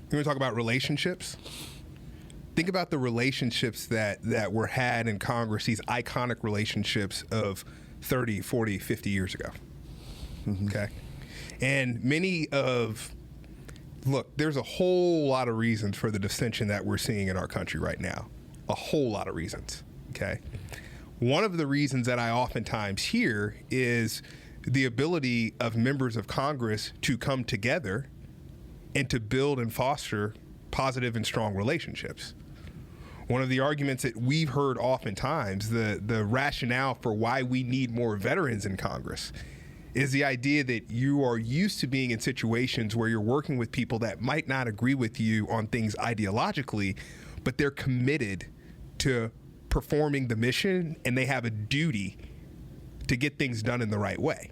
You want to talk about relationships? Think about the relationships that were had in Congress, these iconic relationships of 30, 40, 50 years ago. Okay? And look, there's a whole lot of reasons for the dissension that we're seeing in our country right now. A whole lot of reasons. Okay? One of the reasons that I oftentimes hear is the ability of members of Congress to come together and to build and foster positive and strong relationships. One of the arguments that we've heard oftentimes, the rationale for why we need more veterans in Congress, is the idea that you are used to being in situations where you're working with people that might not agree with you on things ideologically, but they're committed to performing the mission and they have a duty to get things done in the right way.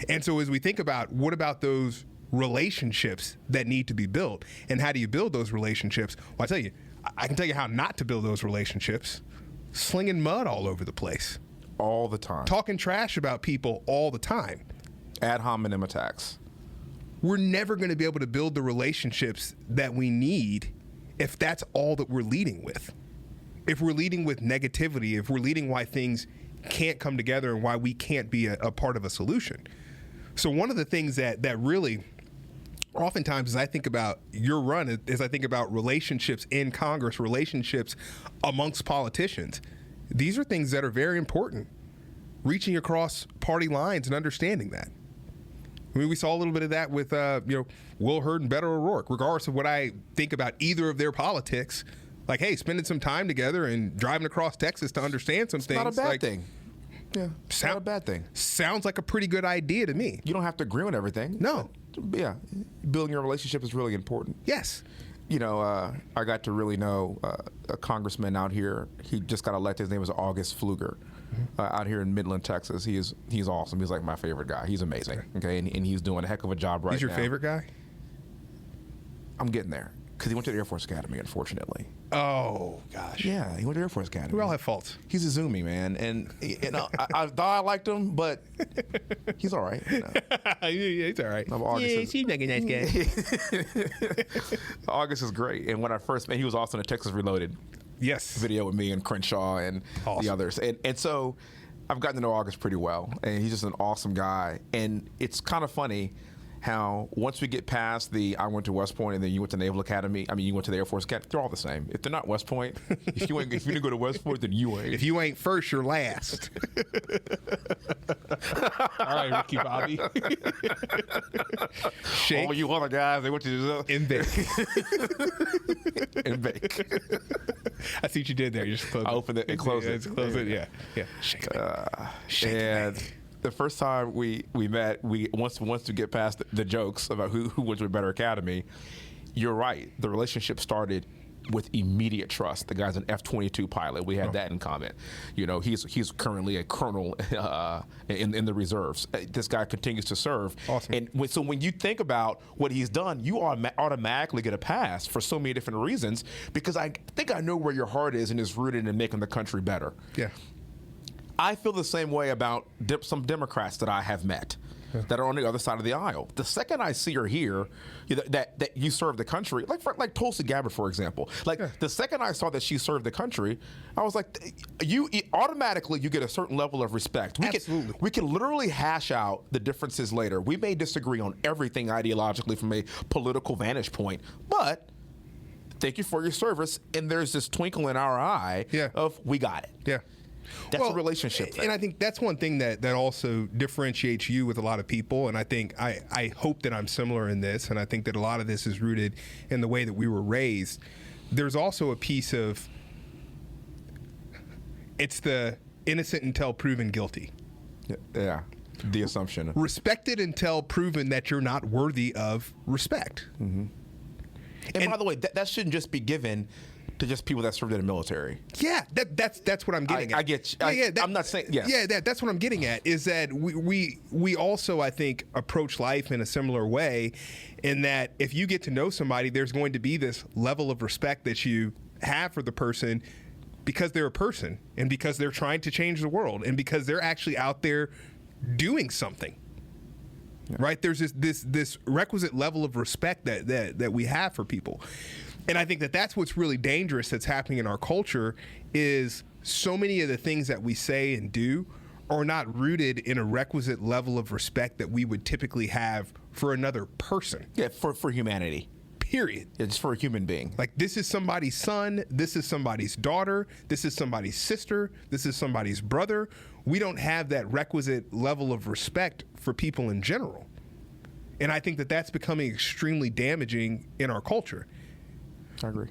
And so as we think about what about those relationships that need to be built and how do you build those relationships? Well, I can tell you how not to build those relationships. Slinging mud all over the place. All the time. Talking trash about people all the time. Ad hominem attacks. We're never going to be able to build the relationships that we need if that's all that we're leading with. If we're leading with negativity, if we're leading why things can't come together and why we can't be a part of a solution. So one of the things that really oftentimes as I think about your run, as I think about relationships in Congress, relationships amongst politicians, these are things that are very important. Reaching across party lines and understanding that. I mean, we saw a little bit of that with Will Hurd and Beto O'Rourke. Regardless of what I think about either of their politics, like, hey, spending some time together and driving across Texas to understand some things. Not a bad thing. Yeah, not a bad thing. Sounds like a pretty good idea to me. You don't have to agree on everything. No. Yeah, building your relationship is really important. Yes. I got to really know a congressman out here. He just got elected. His name was August Pfluger, out here in Midland, Texas. He's awesome. He's like my favorite guy. He's amazing. Okay, and he's doing a heck of a job right now. He's your favorite guy? I'm getting there because he went to the Air Force Academy, unfortunately. Oh gosh. Yeah, he went to the Air Force Academy. We all have faults. He's a zoomie, man, and I thought I liked him, but he's all right. He's all right. He's like a nice guy. August is great, and when I first met, he was also in a Texas Reloaded video with me and Crenshaw and the others, and so I've gotten to know August pretty well, and he's just an awesome guy, and it's kind of funny how once we get past I went to West Point and then you went to Naval Academy, you went to the Air Force Academy, they're all the same. If they're not West Point, if you didn't go to West Point, then you ain't. If you ain't first, you're last. All right, Ricky Bobby. Shake. All you other guys, they went to in bake. and bake. I see what you did there. You just closed it. I opened it and closed it. Just close it. Yeah. Shake it. Shake it. The first time we met, once we get past the jokes about who went to a better academy, you're right. The relationship started with immediate trust. The guy's an F-22 pilot. We had that in common. He's currently a colonel in the reserves. This guy continues to serve. Awesome. And so when you think about what he's done, you automatically get a pass for so many different reasons because I think I know where your heart is and is rooted in making the country better. Yeah. I feel the same way about some Democrats that I have met that are on the other side of the aisle. The second I see or hear that you serve the country, like Tulsi Gabbard, for example, the second I saw that she served the country, I was like, automatically you get a certain level of respect. Absolutely. We can literally hash out the differences later. We may disagree on everything ideologically from a political vantage point, but thank you for your service. And there's this twinkle in our eye of we got it. Yeah. That's a relationship thing. And I think that's one thing that also differentiates you with a lot of people. And I think I hope that I'm similar in this. And I think that a lot of this is rooted in the way that we were raised. There's also a piece of it's the innocent until proven guilty. Yeah. The assumption. Respected until proven that you're not worthy of respect. Mm-hmm. And by the way, that shouldn't just be given to just people that served in the military. Yeah, that's what I'm getting at. I get you. I'm not saying, yes. Yeah, that's what I'm getting at, is that we also, I think, approach life in a similar way in that if you get to know somebody, there's going to be this level of respect that you have for the person because they're a person and because they're trying to change the world and because they're actually out there doing something. right? There's this requisite level of respect that we have for people. And I think that's what's really dangerous that's happening in our culture is so many of the things that we say and do are not rooted in a requisite level of respect that we would typically have for another person. Yeah, for humanity. Period. It's for a human being. Like, this is somebody's son, this is somebody's daughter, this is somebody's sister, this is somebody's brother. We don't have that requisite level of respect for people in general. And I think that's becoming extremely damaging in our culture. I agree.